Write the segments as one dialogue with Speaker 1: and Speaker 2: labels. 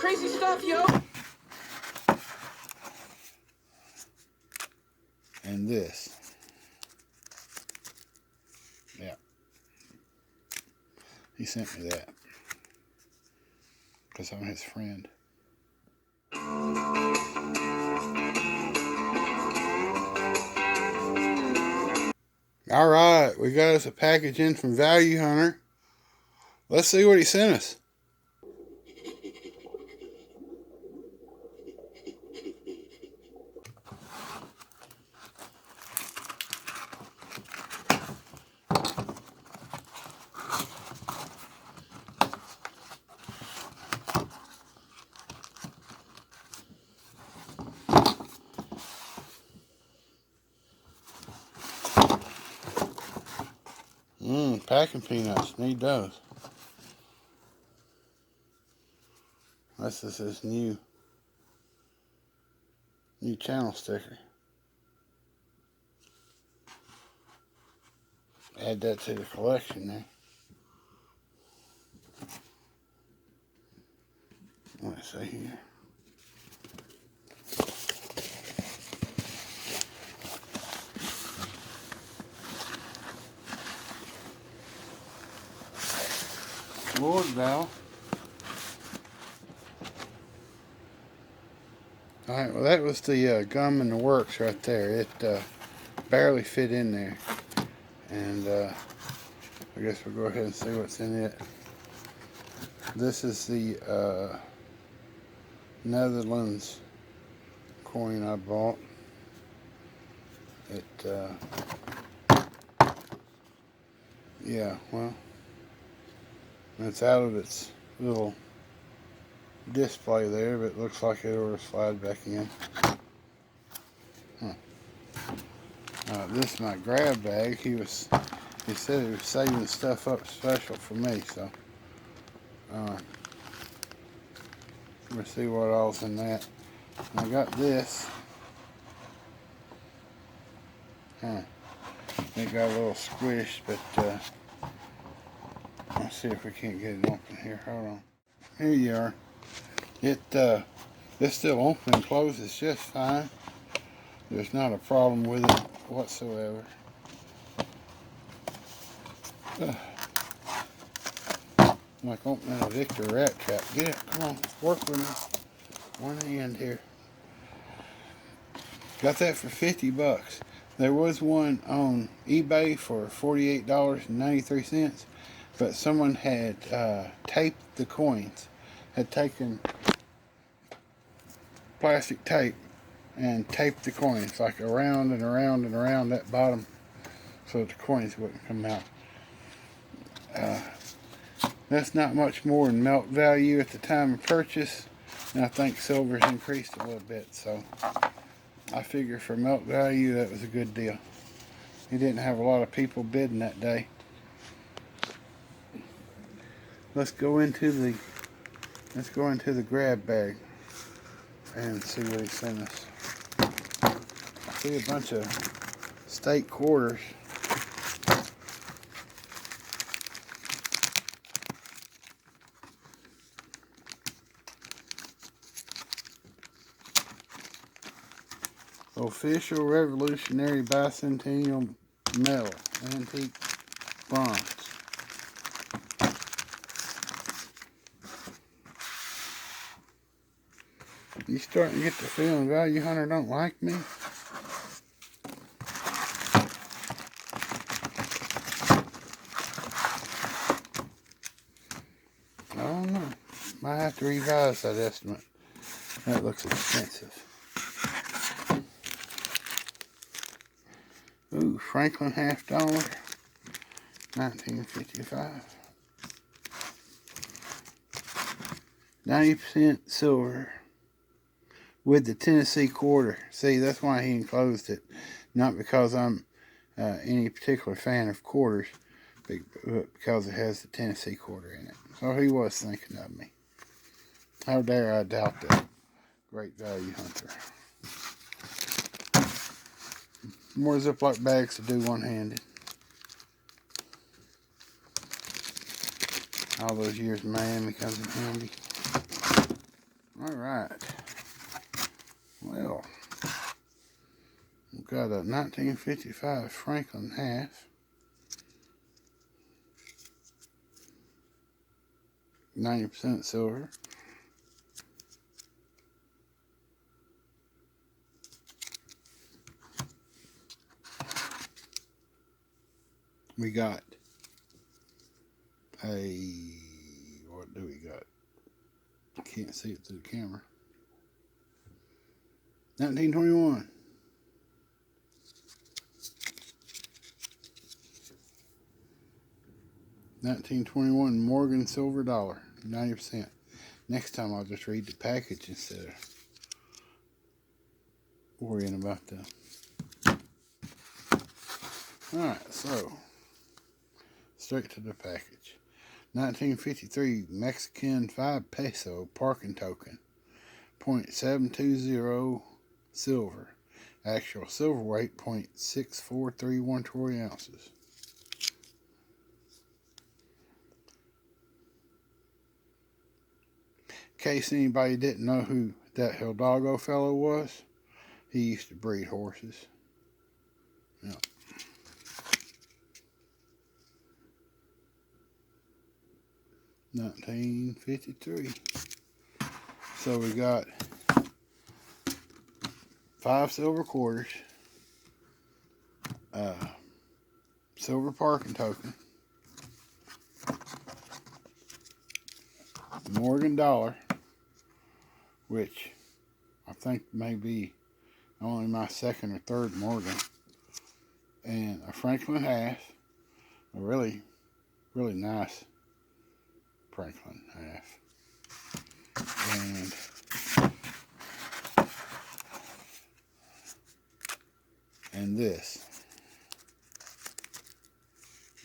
Speaker 1: crazy stuff, yo.
Speaker 2: And this. Yeah. He sent me that. Because I'm his friend. Alright, we got us a package in from Value Hunter. Let's see what he sent us. Packing peanuts. Need those. This is his new channel sticker. Add that to the collection there. Let's see here. Lord valve. Alright, well that was the gum in the works right there. It barely fit in there. And I guess we'll go ahead and see what's in it. This is the Netherlands coin I bought. Yeah, well, it's out of its little display there, but it looks like it'll slide back in. This is my grab bag. He said he was saving stuff up special for me, so we'll see what all's in that. And I got this. It got a little squished, but let's see if we can't get it open here. Hold on. Here you are. It's still open and closes just fine. There's not a problem with it whatsoever. Like opening a Victor rat trap. Get it, come on, work with me. One hand here. Got that for 50 bucks. There was one on eBay for $48.93, but someone had taped the coins, had taken plastic tape and taped the coins like around and around and around that bottom so that the coins wouldn't come out. That's not much more than melt value at the time of purchase, and I think silver's increased a little bit, so I figure for melt value that was a good deal. He didn't have a lot of people bidding that day. Let's go into the grab bag and see what he sent us. I see a bunch of state quarters. Official Revolutionary Bicentennial Medal, Antique Bronze. You starting to get the feeling Value Hunter don't like me? I don't know. Might have to revise that estimate. That looks expensive. Ooh, Franklin $50, 1955. 90% silver with the Tennessee quarter. See, that's why he enclosed it. Not because I'm any particular fan of quarters, but because it has the Tennessee quarter in it. So he was thinking of me. How dare I doubt that great Value Hunter. More Ziploc bags to do one-handed. All those years in Miami comes in handy. All right. Well, we've got a 1955 Franklin half. 90% silver. We got what do we got? I can't see it through the camera. 1921. $1921 Morgan silver dollar, 90%. Next time I'll just read the package instead of worrying about the. Alright, so straight to the package. 1953 Mexican 5 peso parking token. 0.720 silver. Actual silver weight 0.6431 troy ounces. In case anybody didn't know who that Hidalgo fellow was, he used to breed horses. Yep. $1953. So we got 5 silver quarters, silver parking token, Morgan dollar, which I think may be only my second or third Morgan, and a Franklin half, a really, really nice Franklin half, and this.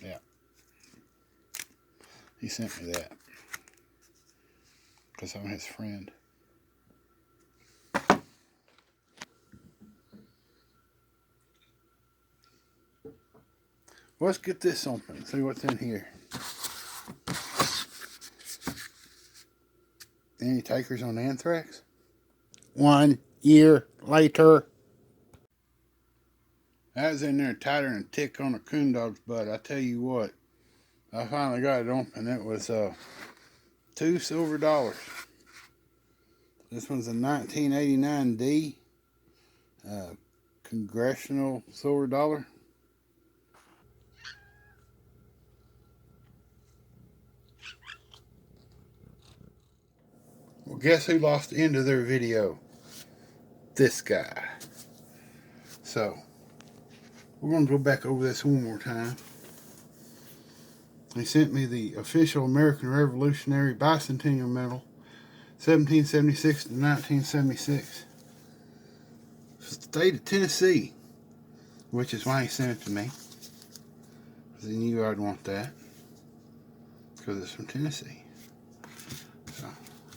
Speaker 2: Yeah, he sent me that because I'm his friend. Let's get this open, see what's in here. Any takers on anthrax? 1 year later. That was in there tighter than a tick on a coon dog's butt. I tell you what, I finally got it open. It was 2 silver dollars. This one's a 1989 D Congressional silver dollar. Well, guess who lost the end of their video? This guy. So, we're going to go back over this one more time. They sent me the official American Revolutionary Bicentennial Medal, 1776 to 1976. State of Tennessee, which is why he sent it to me. Because he knew I'd want that. Because it's from Tennessee. So, a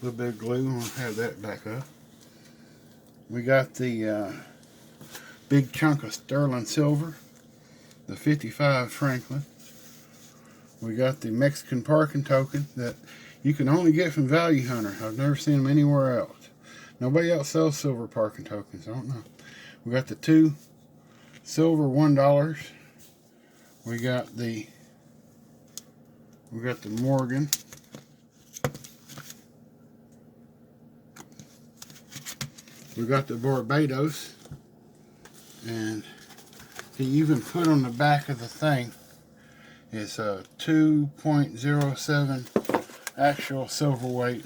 Speaker 2: little bit of glue, and we'll have that back up. We got the big chunk of sterling silver, the 55 Franklin. We got the Mexican parking token that you can only get from Value Hunter. I've never seen them anywhere else. Nobody else sells silver parking tokens. I don't know. We got the 2 silver $1. We got the Morgan. We got the Barbados, and he even put on the back of the thing is a 2.07 actual silver weight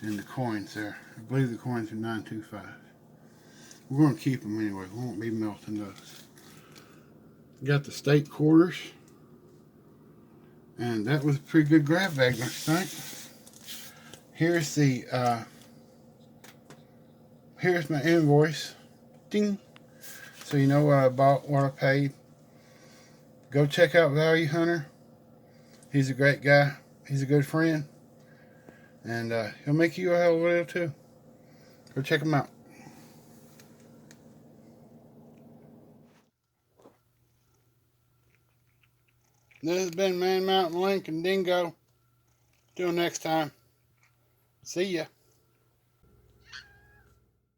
Speaker 2: in the coins there. I believe the coins are 925. We're going to keep them anyway. We won't be melting those. Got the state quarters, and that was a pretty good grab bag, I think. Here's the here's my invoice. Ding. So you know what I bought, what I paid. Go check out Value Hunter. He's a great guy. He's a good friend. And he'll make you a hell of a deal too. Go check him out. This has been Man Mountain Lincoln Dingo. Till next time. See ya.